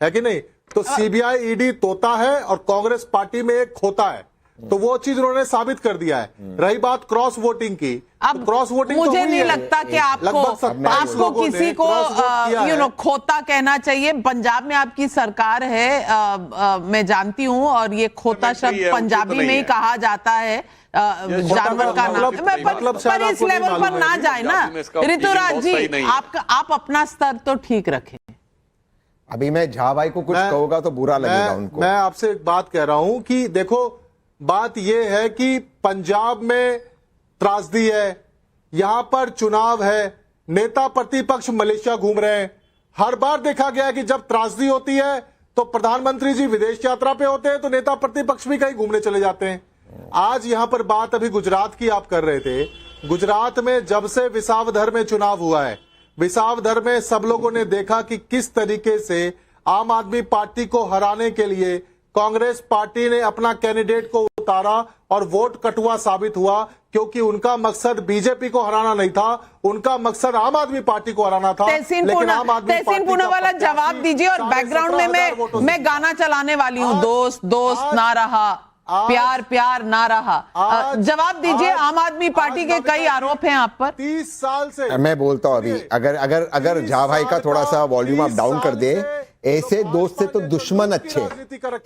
है कि नहीं? तो सीबीआई ईडी तोता है और कांग्रेस पार्टी में एक खोता है। तो वो चीज उन्होंने साबित कर दिया है। रही बात क्रॉस वोटिंग की, अब क्रॉस वोटिंग मुझे तो नहीं लगता कि आपको किसी को खोता कहना चाहिए। पंजाब में आपकी सरकार है, मैं जानती हूँ, और ये खोता शब्द पंजाबी में ही कहा जाता है, जानवर का नाम। पर इस लेवल पर ना जाए ना ऋतुराज जी, आप अपना स्तर तो ठीक रखें। अभी मैं झा भाई को कुछ कहूंगा तो बुरा लगेगा उनको। मैं आपसे एक बात कह रहा हूं कि देखो, बात यह है कि पंजाब में त्रासदी है, यहां पर चुनाव है, नेता प्रतिपक्ष मलेशिया घूम रहे हैं। हर बार देखा गया है कि जब त्रासदी होती है तो प्रधानमंत्री जी विदेश यात्रा पे होते हैं, तो नेता प्रतिपक्ष भी कहीं घूमने चले जाते हैं। आज यहां पर बात अभी गुजरात की आप कर रहे थे। गुजरात में जब से विसावदर में चुनाव हुआ है, विसावदर में सब लोगों ने देखा कि किस तरीके से आम आदमी पार्टी को हराने के लिए कांग्रेस पार्टी ने अपना कैंडिडेट को उतारा और वोट कटुआ साबित हुआ, क्योंकि उनका मकसद बीजेपी को हराना नहीं था, उनका मकसद आम आदमी पार्टी को हराना था। तहसीन पूना वाला जवाब दीजिए और बैकग्राउंड में मैं गाना चलाने वाली हूँ, दोस्त दोस्त ना रहा, प्यार प्यार ना रहा। जवाब दीजिए, आम आदमी पार्टी के कई आरोप हैं आप पर। 30 साल से मैं बोलता हूं अभी, अगर झा भाई का थोड़ा सा वॉल्यूम आप डाउन कर दे। ऐसे दोस्त से तो दुश्मन अच्छे,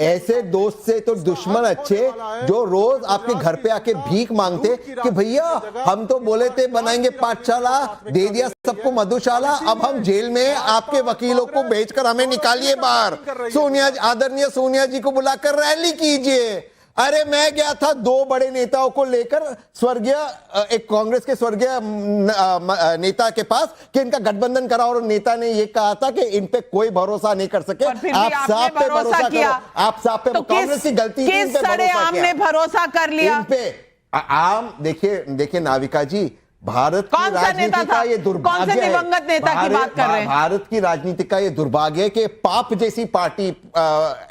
ऐसे दोस्त से तो दुश्मन अच्छे जो रोज आपके घर पे आके भीख मांगते कि भैया हम तो बोले थे बनाएंगे पाठशाला, दे दिया सबको मधुशाला, अब हम जेल में आपके वकीलों को भेजकर हमें निकालिए बाहर। सोनिया, आदरणीय सोनिया जी को बुलाकर रैली कीजिए। अरे मैं गया था 2 बड़े नेताओं को लेकर स्वर्गीय एक कांग्रेस के स्वर्गीय नेता के पास कि इनका गठबंधन करा, और नेता ने ये कहा था कि इन पे कोई भरोसा नहीं कर सके। आप साहब पे भरोसा किया, आप साहब पे, कांग्रेस की गलती थी, इन पे भरोसा किया, भरोसा कर लिया इन पे। आम देखिए नाविका जी, भारत की राजनीति का ये दुर्भाग्य है, दिवंगत नेता की बात कर रहे हैं। भारत की राजनीति का ये दुर्भाग्य है कि पाप जैसी पार्टी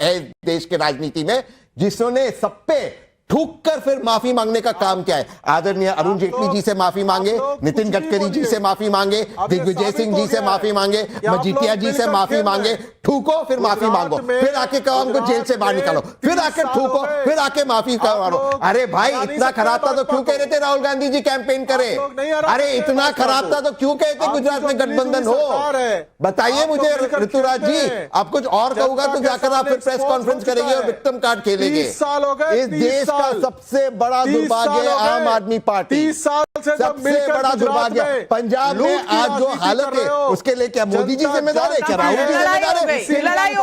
है देश के राजनीति में, जिसने सब पे ठूक कर फिर माफी मांगने का काम किया है। आदरणीय अरुण जेटली जी से माफी मांगे, नितिन गडकरी जी से माफी मांगे, दिग्विजय सिंह जी से माफी मांगे, मजीठिया जी से माफी मांगे। ठूको फिर माफी मांगो, फिर आके कहो हमको जेल से बाहर निकालो, फिर आके ठूको, फिर आके माफी करो। अरे भाई इतना खराब था तो क्यों कह रहे थे राहुल गांधी जी कैंपेन करें? अरे इतना खराब था तो क्यों कहते गुजरात में गठबंधन हो? बताइए मुझे ऋतुराज जी, आप कुछ और कहूंगा तो जाकर आप फिर प्रेस कॉन्फ्रेंस करेंगे और विक्टिम कार्ड खेलेंगे। इस देश का सबसे बड़ा दुर्भाग्य है आम आदमी पार्टी। 30 साल से सबसे बड़ा दुर्भाग्य पंजाब में आज जो हालत है उसके लिए क्या मोदी जी जिम्मेदार है? क्या राहुल जी जिम्मेदार है? लड़ाई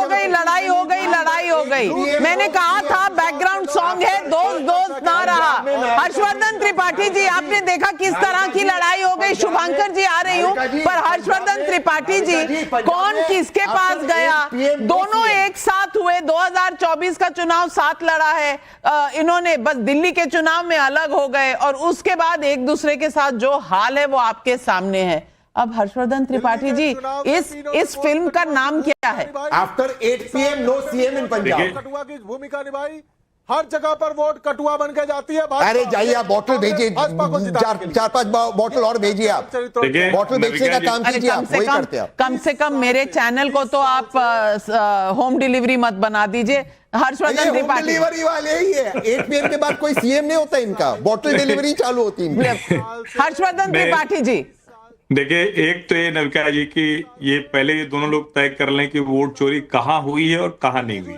हो गई। मैंने कहा था बैकग्राउंड सॉन्ग है, दोस्त ना रहा। हर्षवर्धन त्रिपाठी जी, आपने देखा किस तरह की लड़ाई हो गई। शुभांकर जी आ रही हूँ, पर हर्षवर्धन त्रिपाठी जी कौन किसके पास गया? दोनों एक साथ हुए, 2024 का चुनाव साथ लड़ा है इन्होंने, बस दिल्ली के चुनाव में अलग हो गए और उसके बाद एक दूसरे के साथ जो हाल है वो आपके सामने है। अब हर्षवर्धन त्रिपाठी जी, इस फिल्म का नाम क्या है? आफ्टर 8 PM नो सीएम इन पंजाब। कठुआ की भूमिका निभाई, हर जगह पर वोट कठुआ बन के जाती है। अरे जाइए आप बॉटल भेजिए, 4-5 बॉटल और भेजिए, आप बॉटल बेचने का काम कीजिए, आप वही करते हैं। कम से कम मेरे चैनल को तो आप होम डिलीवरी मत बना दीजिए। हर्षवर्धन त्रिपाठी डिलीवरी वाले ही है, 8 PM के बाद कोई सीएम नहीं होता इनका, बॉटल डिलीवरी चालू होती है। हर्षवर्धन त्रिपाठी जी, देखिए, एक तो ये नविका जी की ये पहले ये दोनों लोग तय कर लें कि वोट चोरी कहाँ हुई है और कहाँ नहीं हुई,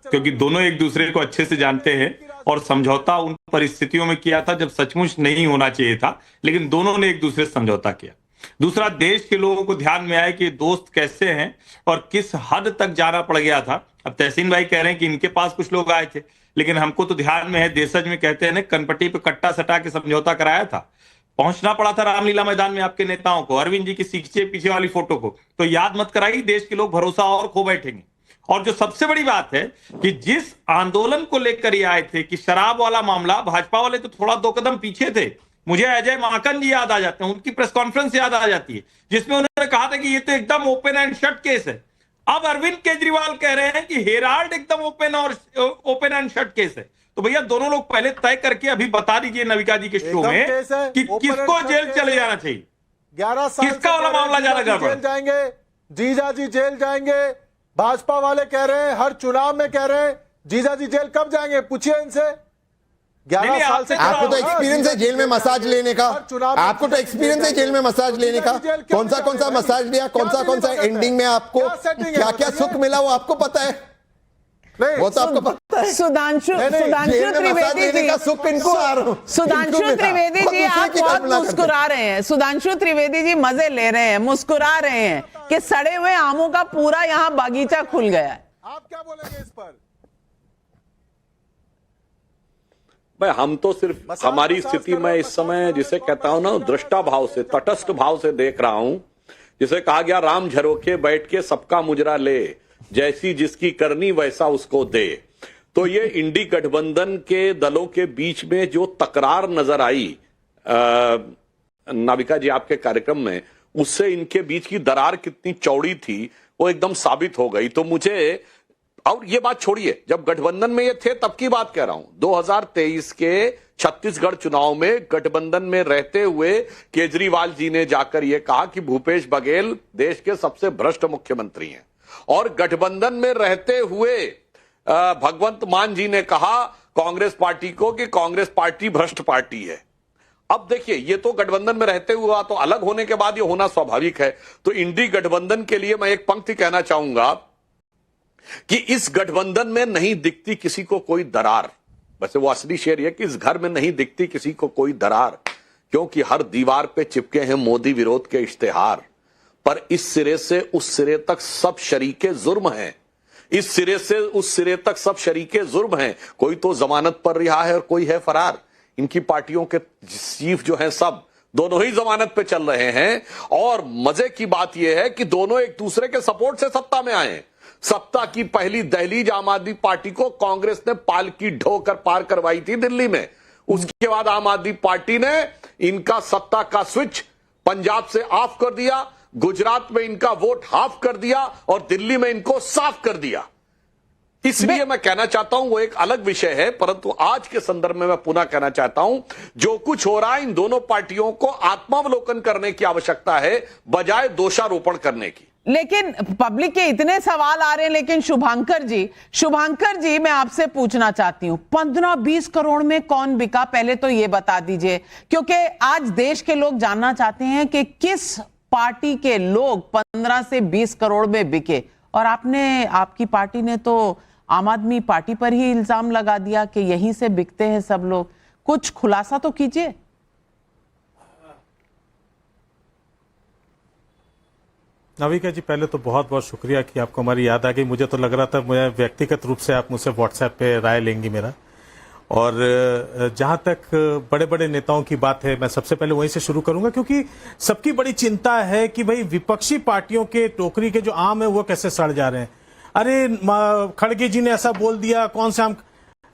क्योंकि दोनों एक दूसरे को अच्छे से जानते हैं और समझौता उन परिस्थितियों में किया था जब सचमुच नहीं होना चाहिए था, लेकिन दोनों ने एक दूसरे से समझौता किया। दूसरा, देश के लोगों को ध्यान में आया कि दोस्त कैसे हैं और किस हद तक जाना पड़ गया था। अब तहसीन भाई कह रहे हैं कि इनके पास कुछ लोग आए थे, लेकिन हमको तो ध्यान में है, देशज में कहते हैं ना, कनपट्टी पे कट्टा सटा के समझौता कराया था। पहुंचना पड़ा था रामलीला मैदान में आपके नेताओं को, अरविंद जी की सीखे पीछे वाली फोटो को, तो याद मत कराइए, देश के लोग भरोसा और खो बैठेंगे। और जो सबसे बड़ी बात है कि जिस आंदोलन को लेकर ये आए थे कि शराब वाला मामला, भाजपा वाले तो थोड़ा 2 कदम पीछे थे। मुझे अजय माकन जी याद आ जाते हैं, उनकी प्रेस कॉन्फ्रेंस याद आ जाती है जिसमें उन्होंने कहा था कि ये तो एकदम ओपन एंड शट केस है। अब अरविंद केजरीवाल कह रहे हैं कि हेराल्ड एकदम ओपन एंड शट केस है। तो भैया दोनों लोग पहले तय करके अभी बता दीजिए नविका जी के शो में कि किसको जेल चले जाना चाहिए, 11 साल किसका वाला मामला ज्यादा गड़बड़? जेल जाएंगे, जीजा जी जेल जाएंगे। भाजपा वाले कह रहे हैं, हर चुनाव में कह रहे हैं जीजा जी जेल कब जाएंगे, पूछिए इनसे। 11 साल से आपको तो एक्सपीरियंस है जेल में मसाज लेने का, आपको तो एक्सपीरियंस है जेल में मसाज लेने का। कौन सा मसाज लिया, कौन सा एंडिंग में आपको क्या सुख मिला वो आपको पता है, वो तो आपको पता है। सुधांशु त्रिवेदी जी, सुधांशु त्रिवेदी जी, आप बहुत मुस्कुरा रहे हैं। सुधांशु त्रिवेदी जी मजे ले रहे हैं, मुस्कुरा रहे हैं कि सड़े हुए आमों का पूरा यहाँ बागीचा खुल गया है। आप क्या बोलेंगे इस पर? भाई हम तो सिर्फ हमारी स्थिति में इस समय जिसे कहता हूं ना, दृष्टा भाव से, तटस्थ भाव से देख रहा हूं। जिसे कहा गया, राम झरोके बैठ के सबका मुजरा ले, जैसी जिसकी करनी वैसा उसको दे। तो ये इंडी गठबंधन के दलों के बीच में जो तकरार नजर आई नाविका जी आपके कार्यक्रम में, उससे इनके बीच की दरार कितनी चौड़ी थी वो एकदम साबित हो गई। तो मुझे, और ये बात छोड़िए, जब गठबंधन में ये थे तब की बात कह रहा हूं, 2023 के छत्तीसगढ़ गठबंधन में गठबंधन में रहते हुए केजरीवाल जी ने जाकर यह कहा कि भूपेश बघेल देश के सबसे भ्रष्ट मुख्यमंत्री हैं, और गठबंधन में रहते हुए भगवंत मान जी ने कहा कांग्रेस पार्टी को कि कांग्रेस पार्टी भ्रष्ट पार्टी है। अब देखिए, ये तो गठबंधन में रहते हुआ, तो अलग होने के बाद ये होना स्वाभाविक है। तो इंडी गठबंधन के लिए मैं एक पंक्ति कहना चाहूंगा कि इस गठबंधन में नहीं दिखती किसी को कोई दरार। वैसे वो असली शेर है कि इस घर में नहीं दिखती किसी को कोई दरार, क्योंकि हर दीवार पे चिपके हैं मोदी विरोध के इश्तेहार। पर इस सिरे से उस सिरे तक सब शरीके जुर्म हैं, इस सिरे से उस सिरे तक सब शरीके जुर्म हैं। कोई तो जमानत पर रिहा है और कोई है फरार। इनकी पार्टियों के चीफ जो हैं सब दोनों ही जमानत पे चल रहे हैं। और मजे की बात यह है कि दोनों एक दूसरे के सपोर्ट से सत्ता में आए। सत्ता की पहली दहलीज आम आदमी पार्टी को कांग्रेस ने पालकी ढोकर पार करवाई थी दिल्ली में। उसके बाद आम आदमी पार्टी ने इनका सत्ता का स्विच पंजाब से ऑफ कर दिया, गुजरात में इनका वोट हाफ कर दिया और दिल्ली में इनको साफ कर दिया। इसलिए मैं कहना चाहता हूं, वो एक अलग विषय है, परंतु आज के संदर्भ में मैं पुनः कहना चाहता हूं, जो कुछ हो रहा है इन दोनों पार्टियों को आत्मावलोकन करने की आवश्यकता है बजाय दोषारोपण करने की। लेकिन पब्लिक के इतने सवाल आ रहे हैं। लेकिन शुभांकर जी मैं आपसे पूछना चाहती हूं, 15-20 करोड़ में कौन बिका, पहले तो ये बता दीजिए, क्योंकि आज देश के लोग जानना चाहते हैं कि किस पार्टी के लोग 15 से 20 करोड़ में बिके। और आपकी पार्टी ने तो आम आदमी पार्टी पर ही इल्जाम लगा दिया कि यहीं से बिकते हैं सब लोग। कुछ खुलासा तो कीजिए। नविका जी, पहले तो बहुत बहुत शुक्रिया कि आपको हमारी याद आ गई। मुझे तो लग रहा था मैं व्यक्तिगत रूप से आप मुझसे व्हाट्सएप पे राय लेंगी मेरा। और जहां तक बड़े बड़े नेताओं की बात है, मैं सबसे पहले वहीं से शुरू करूंगा, क्योंकि सबकी बड़ी चिंता है कि भाई विपक्षी पार्टियों के टोकरी के जो आम है वो कैसे सड़ जा रहे हैं। अरे खड़गे जी ने ऐसा बोल दिया, कौन से आम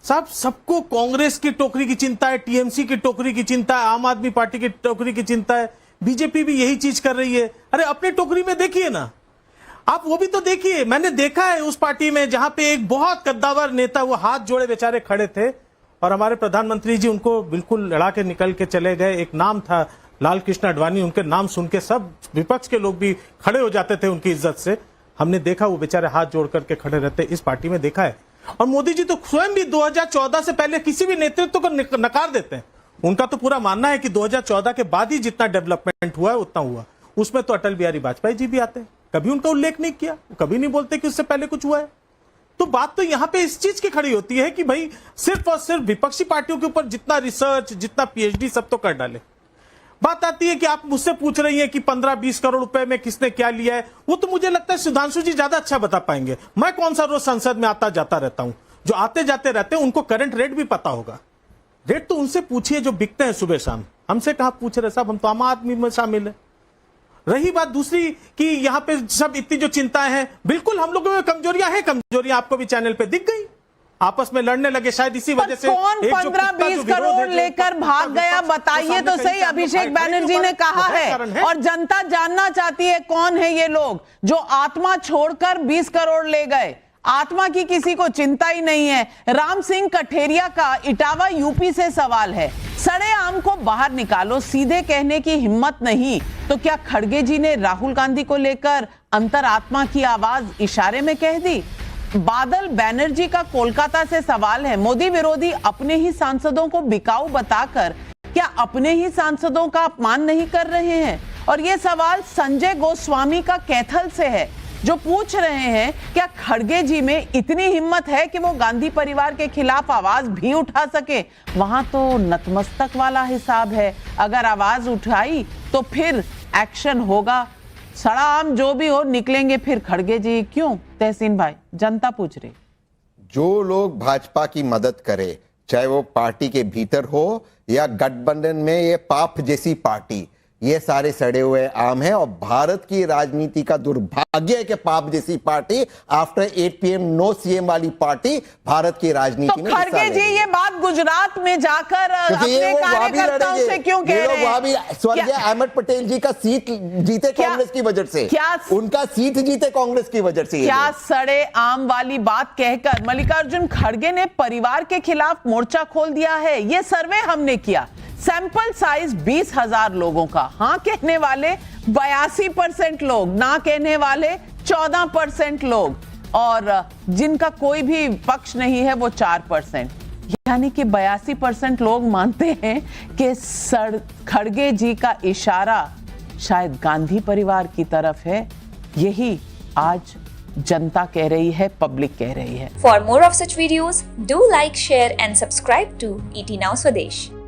साहब, सबको कांग्रेस की टोकरी की चिंता है, टीएमसी की टोकरी की चिंता है, आम आदमी पार्टी की टोकरी की चिंता है, बीजेपी भी यही चीज कर रही है। अरे अपने टोकरी में देखिए ना, आप वो भी तो देखिए। मैंने देखा है उस पार्टी में जहां पे एक बहुत कद्दावर नेता, वो हाथ जोड़े बेचारे खड़े थे और हमारे प्रधानमंत्री जी उनको बिल्कुल लड़ा के निकल के चले गए। एक नाम था लाल कृष्ण आडवाणी, उनके नाम सुन के सब विपक्ष के लोग भी खड़े हो जाते थे उनकी इज्जत से। हमने देखा वो बेचारे हाथ जोड़ करके खड़े रहते, इस पार्टी में देखा है। और मोदी जी तो स्वयं भी 2014 से पहले किसी भी नेतृत्व को नकार देते हैं। उनका तो पूरा मानना है कि 2014 के बाद ही जितना डेवलपमेंट हुआ है उतना हुआ। उसमें तो अटल बिहारी वाजपेयी जी भी आते हैं, कभी उनका उल्लेख नहीं किया, कभी नहीं बोलते कि उससे पहले कुछ हुआ है। तो बात तो यहां पे इस चीज की खड़ी होती है कि भाई सिर्फ और सिर्फ विपक्षी पार्टियों के ऊपर जितना रिसर्च, जितना पीएचडी सब तो कर डाले। बात आती है कि आप मुझसे पूछ रही हैं कि 15-20 करोड़ रुपए में किसने क्या लिया है, वो तो मुझे लगता है सुधांशु जी ज्यादा अच्छा बता पाएंगे। मैं कौन सा रोज संसद में आता जाता रहता हूं, जो आते जाते रहते हैं उनको करंट रेट भी पता होगा। रेट तो उनसे पूछिए जो बिकते हैं सुबह शाम, हमसे कहां पूछ रहे साहब, हम तो आम आदमी में शामिल है। रही बात दूसरी कि यहाँ पे सब इतनी जो चिंताएं हैं, बिल्कुल हम लोगों में कमजोरियां हैं, कमजोरियां आपको भी चैनल पे दिख गई, आपस में लड़ने लगे शायद इसी वजह से। कौन 15-20 करोड़ लेकर भाग गया, बताइए तो सही। अभिषेक बैनर्जी ने कहा है और जनता जानना चाहती है कौन है ये लोग जो आत्मा छोड़कर 20 करोड़ ले गए। आत्मा की किसी को चिंता ही नहीं है। राम सिंह कठेरिया का इटावा यूपी से सवाल है, सड़े आम को बाहर निकालो, सीधे कहने की हिम्मत नहीं तो क्या खड़गे जी ने राहुल गांधी को लेकर अंतरात्मा की आवाज इशारे में कह दी? बादल बैनर्जी का कोलकाता से सवाल है, मोदी विरोधी अपने ही सांसदों को बिकाऊ बताकर क्या अपने ही सांसदों का अपमान नहीं कर रहे हैं? और यह सवाल संजय गोस्वामी का कैथल से है, जो पूछ रहे हैं क्या खड़गे जी में इतनी हिम्मत है कि वो गांधी परिवार के खिलाफ आवाज भी उठा सके? वहां तो नतमस्तक वाला हिसाब है, अगर आवाज उठाई तो फिर एक्शन होगा, सड़ा आम जो भी हो निकलेंगे फिर खड़गे जी। क्यों तहसीन भाई, जनता पूछ रही। जो लोग भाजपा की मदद करे, चाहे वो पार्टी के भीतर हो या गठबंधन में ये पाप जैसी पार्टी, ये सारे सड़े हुए आम हैं। और भारत की राजनीति का दुर्भाग्य है कि पाप जैसी party, after 8 PM no CM वाली पार्टी भारत की राजनीति में। तो खड़गे जी ये बात गुजरात में जाकर अपने कार्यकर्ताओं से क्यों कह रहे हैं? स्वर्गीय अहमद पटेल जी का सीट जीते कांग्रेस की वजह से, उनका सीट जीते कांग्रेस की वजह से। क्या सड़े आम वाली बात कहकर मल्लिकार्जुन खड़गे ने परिवार के खिलाफ मोर्चा खोल दिया है? ये सर्वे हमने किया, सैंपल साइज 20,000 लोगों का। हाँ कहने वाले 82% लोग, ना कहने वाले 14% लोग, और जिनका कोई भी पक्ष नहीं है वो 4%। यानी कि 82% लोग मानते हैं कि खड़गे जी का इशारा शायद गांधी परिवार की तरफ है। यही आज जनता कह रही है, पब्लिक कह रही है। For more of such videos, do like, share and subscribe to ET Now Swadesh.